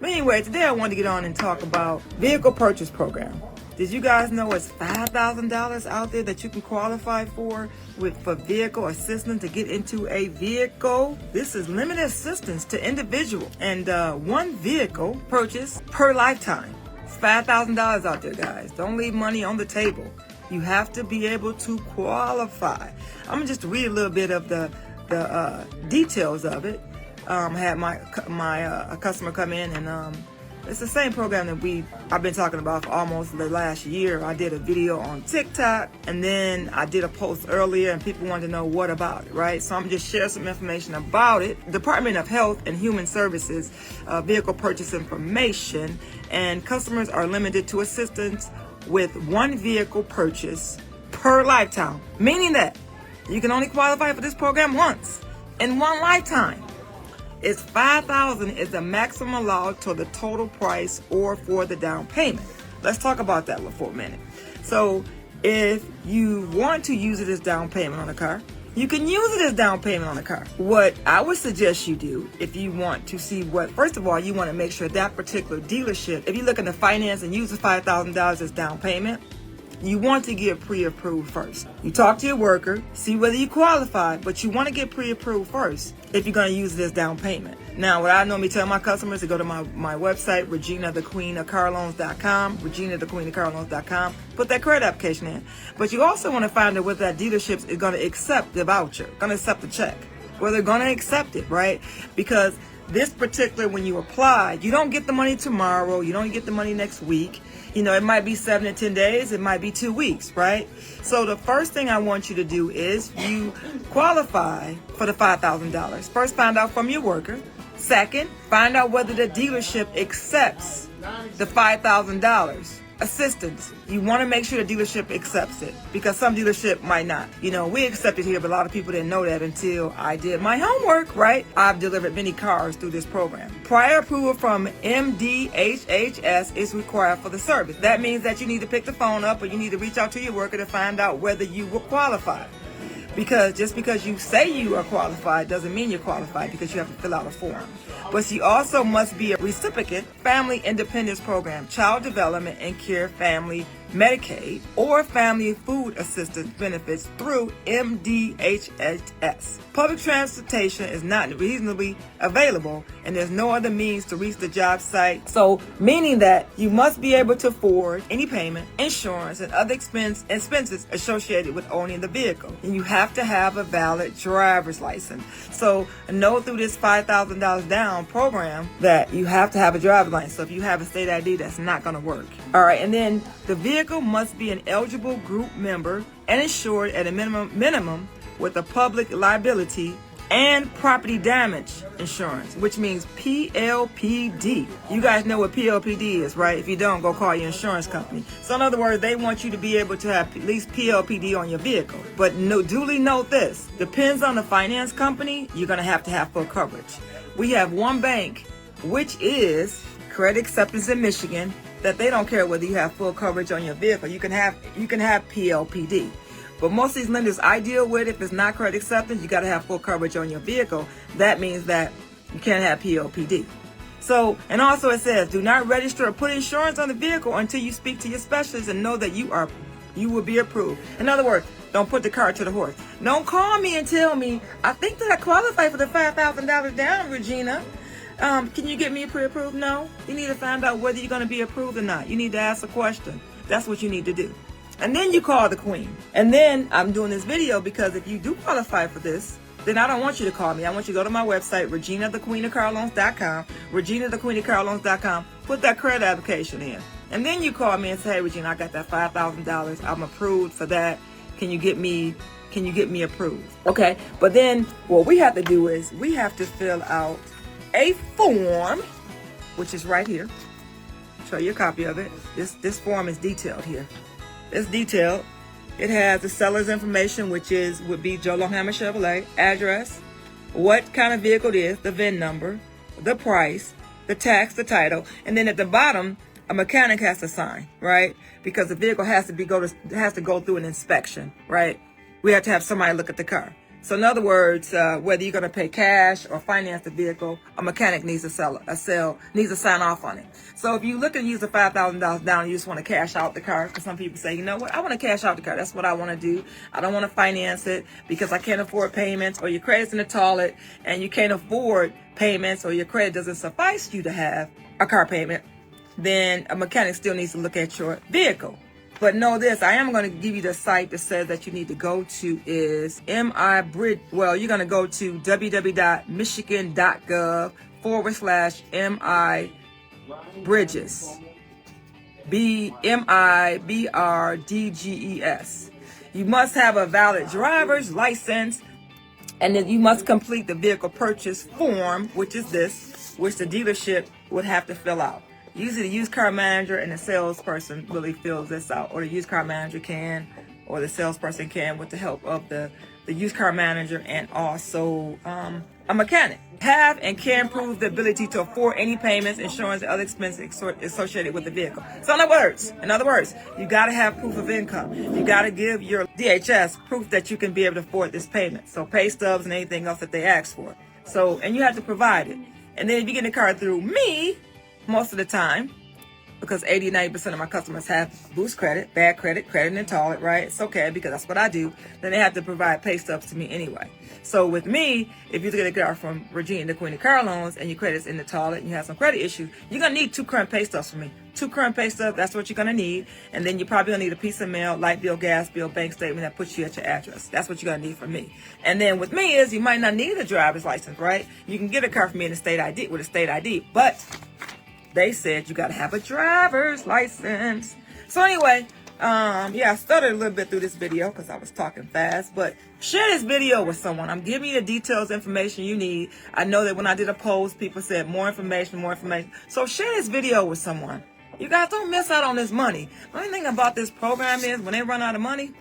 But anyway, today I wanted to get on and talk about vehicle purchase program. Did you guys know it's $5,000 out there that you can qualify for vehicle assistance to get into a vehicle? This is limited assistance to individual and one vehicle purchase per lifetime. It's $5,000 out there, guys. Don't leave money on the table. You have to be able to qualify. I'm gonna just read a little bit of the details of it. I had a customer come in, and it's the same program that I've been talking about for almost the last year. I did a video on TikTok, and then I did a post earlier, and people wanted to know what about it, right? So I'm just sharing some information about it. Department of Health and Human Services vehicle purchase information, and customers are limited to assistance with one vehicle purchase per lifetime, meaning that you can only qualify for this program once in one lifetime. It's $5,000 is the maximum allowed to the total price or for the down payment. Let's talk about that for a minute. So if you want to use it as down payment on a car, you can use it as down payment on a car. What I would suggest you do, if you want to see first of all, you want to make sure that particular dealership, if you're looking to finance and use the $5,000 as down payment, you want to get pre-approved first. You talk to your worker, see whether you qualify, but you want to get pre-approved first if you're going to use this down payment. Now, what I normally tell my customers to go to my website, reginathequeenofcarloans.com, reginathequeenofcarloans.com, put that credit application in. But you also want to find out whether that dealership is going to accept the voucher, going to accept the check, whether they're going to accept it, right? Because this particular, when you apply, you don't get the money tomorrow, you don't get the money next week. You know, it might be 7 to 10 days, it might be 2 weeks, right? So the first thing I want you to do is you qualify for the $5,000. First, find out from your worker. Second, find out whether the dealership accepts the $5,000 assistance. You want to make sure the dealership accepts it, because some dealership might not. You know, we accept it here, but a lot of people didn't know that until I did my homework, right? I've delivered many cars through this program. Prior approval from MDHHS is required for the service. That means that you need to pick the phone up, or you need to reach out to your worker to find out whether you will qualify. Because just because you say you are qualified doesn't mean you're qualified, because you have to fill out a form. But you also must be a recipient, Family Independence Program, Child Development and Care Family Medicaid, or Family Food Assistance Benefits through MDHHS. Public transportation is not reasonably available, and there's no other means to reach the job site. So, meaning that you must be able to afford any payment, insurance, and other expenses associated with owning the vehicle. And you have to have a valid driver's license. So, know through this $5,000 down program that you have to have a driver's license. So, if you have a state ID, that's not going to work. All right, and then the vehicle must be an eligible group member and insured at a minimum with a public liability and property damage insurance, which means PLPD. You guys know what PLPD is, right? If you don't, go call your insurance company. So in other words, they want you to be able to have at least PLPD on your vehicle. But duly note this, depends on the finance company, you're going to have full coverage. We have one bank, which is Credit Acceptance in Michigan, that they don't care whether you have full coverage on your vehicle. You can have PLPD. But most of these lenders I deal with, if it's not credit acceptance, you got to have full coverage on your vehicle. That means that you can't have PLPD. So, and also it says, do not register or put insurance on the vehicle until you speak to your specialist and know that you will be approved. In other words, don't put the cart to the horse. Don't call me and tell me, I think that I qualify for the $5,000 down, Regina. Can you get me pre-approved? No. You need to find out whether you're going to be approved or not. You need to ask a question. That's what you need to do. And then you call the queen. And then I'm doing this video because if you do qualify for this, then I don't want you to call me. I want you to go to my website, reginathequeenofcarloans.com, reginathequeenofcarloans.com, put that credit application in. And then you call me and say, hey, Regina, I got that $5,000. I'm approved for that. Can you get me approved? Okay. But then what we have to do is we have to fill out a form, which is right here. Show you a copy of it. This form is detailed here. It's detailed. It has the seller's information, which would be Joe Longhammer Chevrolet, address, what kind of vehicle it is, the VIN number, the price, the tax, the title, and then at the bottom, a mechanic has to sign, right? Because the vehicle has to go through an inspection, right? We have to have somebody look at the car. So in other words, whether you're going to pay cash or finance the vehicle, a mechanic needs to needs to sign off on it. So if you look and use the $5,000 down, you just want to cash out the car. Because some people say, you know what, I want to cash out the car. That's what I want to do. I don't want to finance it because I can't afford payments, or your credit's in the toilet and you can't afford payments, or your credit doesn't suffice you to have a car payment. Then a mechanic still needs to look at your vehicle. But know this, I am going to give you the site that says that you need to go to is MI-Bridge. Well, you're going to go to www.michigan.gov/MI-Bridges. MIBRDGES. You must have a valid driver's license, and then you must complete the vehicle purchase form, which is this, which the dealership would have to fill out. Usually the used car manager and the salesperson really fills this out, or the used car manager can, or the salesperson can, with the help of the used car manager and also a mechanic. Have and can prove the ability to afford any payments, insurance, and other expenses associated with the vehicle. So in other words, you got to have proof of income. You got to give your DHS proof that you can be able to afford this payment. So pay stubs and anything else that they ask for. So, and you have to provide it. And then if you get the car through me, most of the time, because 80-90% of my customers have boost credit, bad credit, credit in the toilet, right? It's okay because that's what I do. Then they have to provide pay stubs to me anyway. So with me, if you get a car from Regina, the Queen of Car Loans, and your credit's in the toilet and you have some credit issues, you're going to need 2 current pay stubs from me. 2 current pay stubs, that's what you're going to need. And then you're probably going to need a piece of mail, light bill, gas bill, bank statement that puts you at your address. That's what you're going to need from me. And then with me is you might not need a driver's license, right? You can get a car from me in a state ID with a state ID, but they said you got to have a driver's license. So anyway, I stuttered a little bit through this video because I was talking fast, but share this video with someone. I'm giving you the details, information you need. I know that when I did a post, people said more information. So share this video with someone. You guys don't miss out on this money. The only thing about this program is when they run out of money,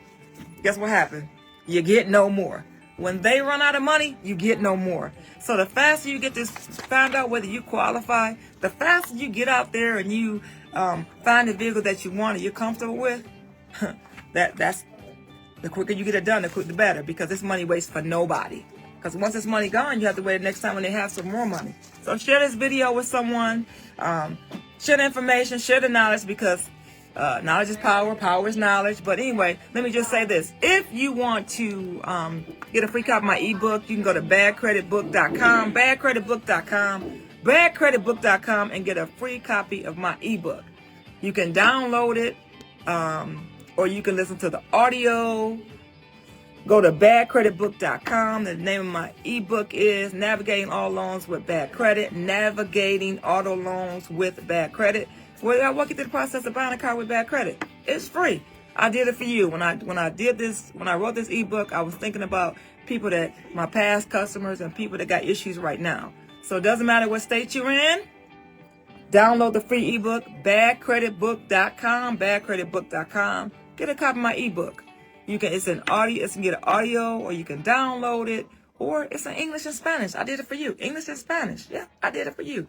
guess what happens? You get no more. When they run out of money, you get no more. So the faster you get this, find out whether you qualify, the faster you get out there and you find a vehicle that you want and you're comfortable with, that's the quicker you get it done, the better, because this money waits for nobody. Because once this money gone, you have to wait the next time when they have some more money. So share this video with someone, share the information, share the knowledge, because knowledge is power, power is knowledge. But anyway, let me just say this. If you want to get a free copy of my ebook, you can go to badcreditbook.com, badcreditbook.com, and get a free copy of my ebook. You can download it, or you can listen to the audio. Go to badcreditbook.com. The name of my ebook is Navigating All Loans with Bad Credit, Navigating Auto Loans with Bad Credit. Well, I walk you through the process of buying a car with bad credit. It's free. I did it for you. When I wrote this ebook, I was thinking about people that my past customers and people that got issues right now. So it doesn't matter what state you're in. Download the free ebook, badcreditbook.com, Get a copy of my ebook. It's an audio. You can get an audio, or you can download it, or it's in English and Spanish. I did it for you. English and Spanish. Yeah, I did it for you.